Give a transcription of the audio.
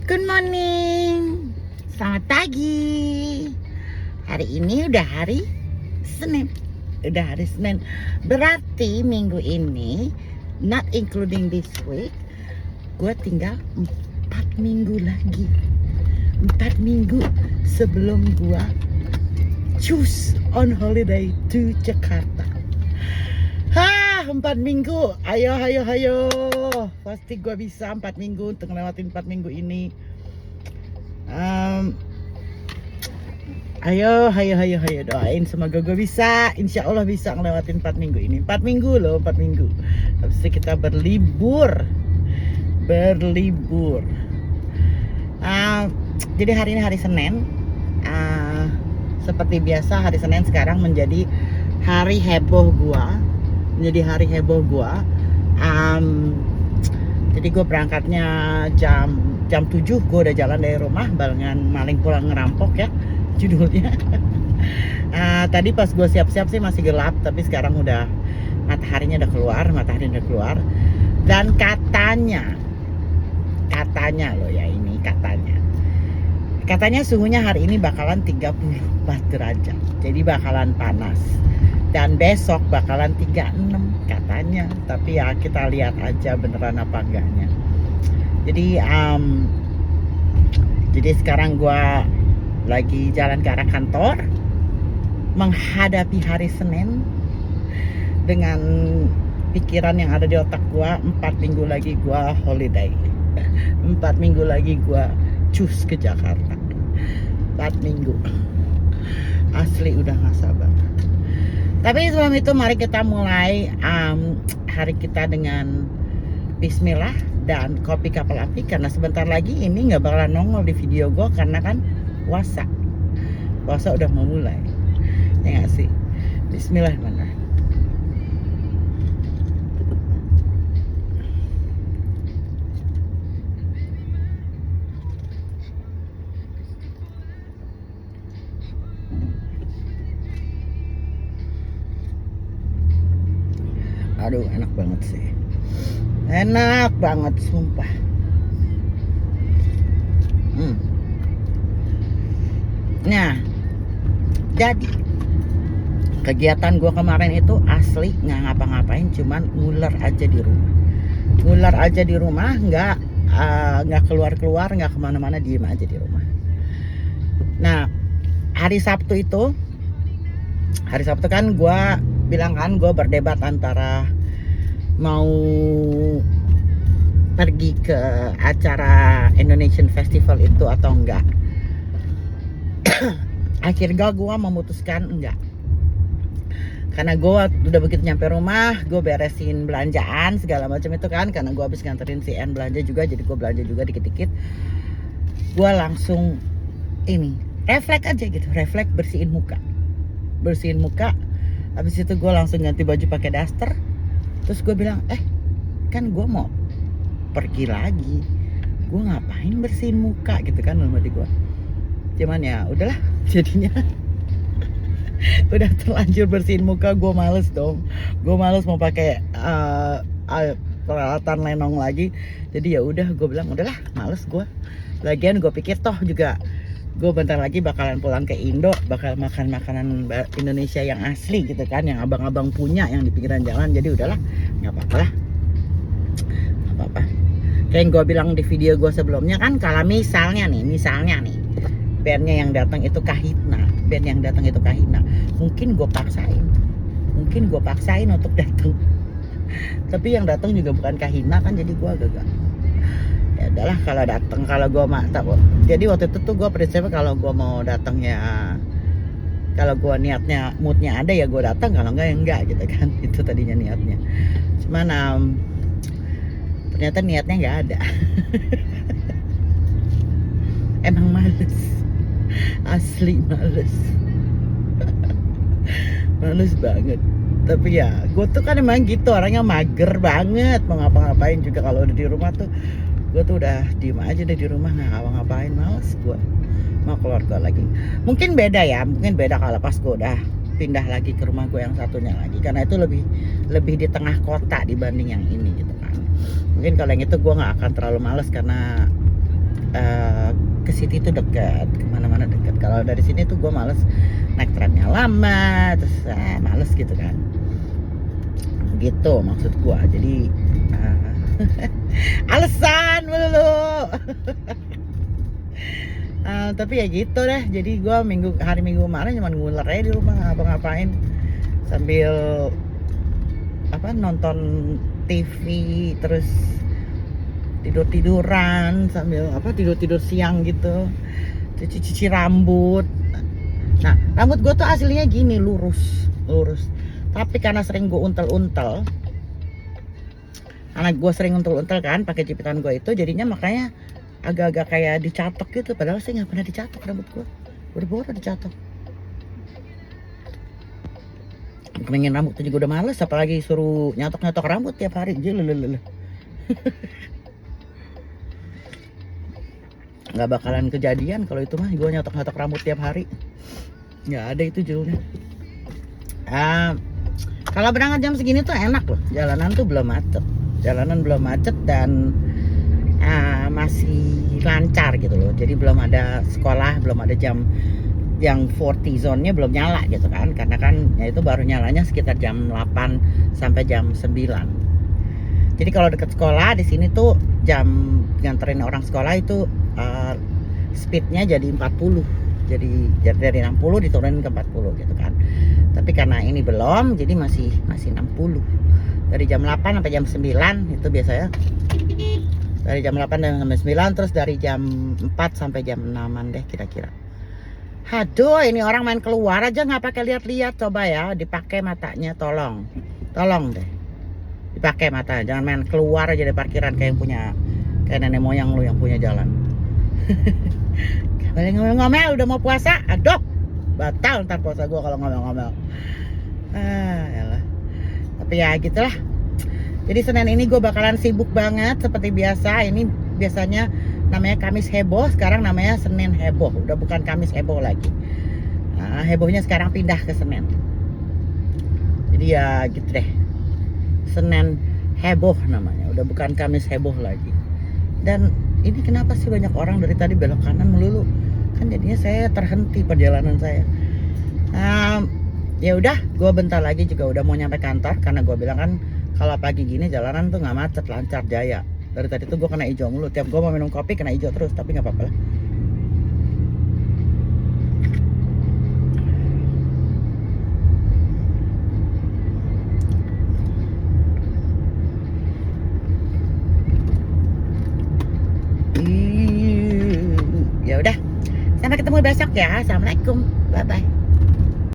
Good morning, selamat pagi. Hari ini udah hari Senin. Berarti minggu ini, not including this week, gue tinggal 4 minggu lagi. 4 minggu sebelum gue choose on holiday to Jakarta. 4 minggu, ayo. Pasti gue bisa 4 minggu untuk ngelewatin 4 minggu ini. Ayo doain semoga gue bisa. Insya Allah bisa ngelewatin 4 minggu ini. 4 minggu loh, 4 minggu. Habis itu kita berlibur. Jadi hari ini hari Senin. Seperti biasa hari Senin sekarang menjadi hari heboh gua. Jadi gue berangkatnya jam 7, gue udah jalan dari rumah barengan maling pulang ngerampok ya judulnya. Tadi pas gue siap-siap sih masih gelap, tapi sekarang udah matahari udah keluar. Dan katanya loh ya, ini katanya suhunya hari ini bakalan 34 derajat, jadi bakalan panas. Dan besok bakalan 36 katanya. Tapi ya kita lihat aja beneran apa enggaknya. Jadi sekarang gue lagi jalan ke arah kantor, menghadapi hari Senin dengan pikiran yang ada di otak gue. 4 minggu lagi gue holiday. 4 minggu lagi gue cus ke Jakarta. 4 minggu. Asli udah gak sabar. Tapi sebelum itu mari kita mulai hari kita dengan bismillah dan kopi kapal api. Karena sebentar lagi ini gak bakalan nongol di video gue, karena kan puasa udah mau mulai. Ya gak sih? Bismillahirrahmanirrahim. Aduh, enak banget sih. Enak banget sumpah. Nah, jadi kegiatan gue kemarin itu asli nggak ngapa-ngapain, cuman nguler aja di rumah, nggak keluar, nggak kemana-mana, diem aja di rumah. Nah, hari Sabtu kan gue bilang kan gue berdebat antara mau pergi ke acara Indonesian Festival itu atau enggak. Akhirnya gue memutuskan enggak, karena gue udah begitu nyampe rumah, gue beresin belanjaan segala macam itu kan, karena gue habis nganterin si N belanja juga, jadi gue belanja juga dikit-dikit. Gue langsung refleks aja gitu, bersihin muka. Habis itu gue langsung ganti baju pakai daster. Terus gue bilang, kan gue mau pergi lagi, gue ngapain bersihin muka gitu kan dalam hati gue. Cuman ya udahlah, jadinya udah terlanjur bersihin muka, gue males mau pakai peralatan lenong lagi. Jadi ya udah, gue bilang udahlah, males gue. Lagian gue pikir toh juga gue bentar lagi bakalan pulang ke Indo, bakal makan makanan Indonesia yang asli gitu kan, yang abang-abang punya yang di pinggiran jalan. Jadi udahlah, nggak apa-apa. Kayak yang gue bilang di video gue sebelumnya kan, kalau misalnya nih bandnya yang datang itu Kahitna, mungkin gue paksain untuk datang. Tapi yang datang juga bukan Kahitna kan, jadi gue agak ya udahlah, kalau gue mantap. Jadi waktu itu tuh gue prinsipnya kalau gue mau datang ya, kalau gue niatnya moodnya ada ya gue datang, kalau enggak ya enggak gitu kan. Itu tadinya niatnya, cuman ternyata niatnya nggak ada. Emang males, asli males banget. Tapi ya gue tuh kan emang gitu, orangnya mager banget, mau ngapa-ngapain juga kalau udah di rumah tuh. Gue tuh udah diem aja deh di rumah, nggak ngapa-ngapain, males gue mau keluar lagi. Mungkin beda kalau pas gue udah pindah lagi ke rumah gue yang satunya lagi, karena itu lebih di tengah kota dibanding yang ini gitu kan. Mungkin kalau yang itu gue nggak akan terlalu males, karena City itu dekat, kemana-mana dekat. Kalau dari sini tuh gue males naik tramnya lama, terus males gitu kan. Gitu maksud gue. Jadi alasan melulu. Tapi ya gitu deh. Jadi gue hari minggu kemarin cuma nguler aja di rumah, ngapa-ngapain sambil nonton TV, terus tidur-tiduran sambil tidur siang gitu, cuci rambut. Nah, rambut gue tuh aslinya gini, lurus, tapi karena sering gue untel-untel, kan pakai jepitan gue itu, jadinya makanya agak-agak kayak dicatok gitu. Padahal saya nggak pernah dicatok rambut gue, boro-boro dicatok. Keringin rambut juga udah males, apalagi suruh nyatok rambut tiap hari. Nggak bakalan kejadian kalau itu mah, gue nyatok rambut tiap hari. Nggak ada itu judulnya. Kalau berangkat jam segini tuh enak loh, jalanan belum macet dan masih lancar gitu loh. Jadi belum ada sekolah, belum ada jam yang 40 zone-nya belum nyala gitu kan, karena kan ya itu baru nyalanya sekitar jam 8 sampai jam 9. Jadi kalau dekat sekolah di sini tuh jam nganterin orang sekolah itu speednya jadi 40. Jadi dari 60 diturunin ke 40 gitu kan. Tapi karena ini belum, jadi masih 60. Dari jam 8 sampai jam 9 itu biasanya. Dari jam 8 sampai 9, terus dari jam 4 sampai jam 6-an deh kira-kira. Aduh, ini orang main keluar aja nggak pakai lihat-lihat, coba ya, dipakai matanya, tolong deh, dipakai mata, jangan main keluar aja dari parkiran kayak nenek moyang lu yang punya jalan. Boleh ngomel-ngomel, udah mau puasa, aduh, batal ntar puasa gua kalau ngomel-ngomel. Yalah. Tapi ya gitulah. Jadi Senin ini gue bakalan sibuk banget seperti biasa. Ini biasanya namanya Kamis heboh, sekarang namanya Senin heboh. Udah bukan Kamis heboh lagi. Hebohnya sekarang pindah ke Senin. Jadi ya gitu deh. Senin heboh namanya, udah bukan Kamis heboh lagi. Dan ini kenapa sih banyak orang dari tadi belok kanan melulu? Kan jadinya saya terhenti perjalanan saya. Ya udah, gue bentar lagi juga udah mau nyampe kantor, karena gue bilang kan kalau pagi gini jalanan tuh nggak macet, lancar jaya. Dari tadi tuh gue kena hijau mulu, tiap gue mau minum kopi kena hijau terus, tapi nggak apa-apa lah. Ya udah, sampai ketemu besok ya. Assalamualaikum, bye bye.